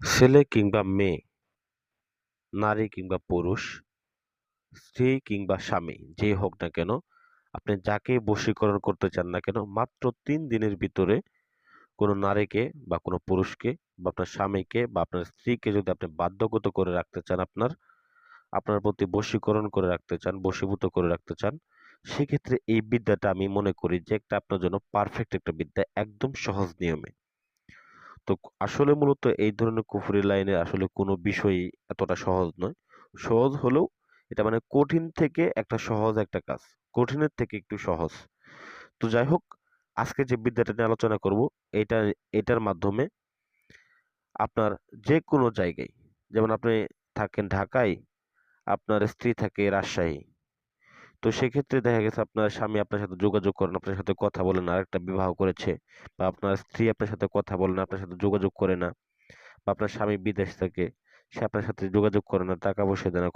ছেলে কিংবা মেয়ে, নারী কিংবা পুরুষ, স্ত্রী কিংবা স্বামী, যেই হোক না কেন, আপনি যাকে বশীকরণ করতে চান না কেন, মাত্র ৩ দিনের ভিতরে কোনো নারীকে বা কোনো পুরুষকে বা আপনার স্বামীকে বা আপনার স্ত্রীকে যদি আপনি বাধ্যগত করে রাখতে চান আপনার প্রতি বশীকরণ করে রাখতে চান, বশীভূত করে রাখতে চান, সেক্ষেত্রে এই বিদ্যাটা আমি মনে করি যে একটা আপনার জন্য পারফেক্ট একটা বিদ্যা, একদম সহজ নিয়মে। তো আসলে মূলত এই ধরনের কুফরি লাইনে আসলে কোনো বিষয়ই এতটা সহজ নয়। সহজ হলেও এটা মানে কঠিন থেকে একটা সহজ একটা কাজ। কঠিনের থেকে একটু সহজ। তো যাই হোক, আজকে যে বিদ্যাটা নিয়ে আলোচনা করব, এটা এটার মাধ্যমে আপনার যেকোনো জায়গায়, যেমন আপনি থাকেন ঢাকায়, আপনার স্ত্রী থাকে রাজশাহী। তো সেক্ষেত্রে দেখা গেছে আপনার স্বামী আপনার সাথে যোগাযোগ করেন, আপনার সাথে কথা বলেন, আরেকটা বিবাহ করেছে, বা আপনার স্ত্রী আপনার সাথে কথা বলেন, আপনার সাথে যোগাযোগ করে না, বা আপনার স্বামী বিদেশ থাকে, সে আপনার সাথে যোগাযোগ করে না, টাকা পয়সা দেয় না।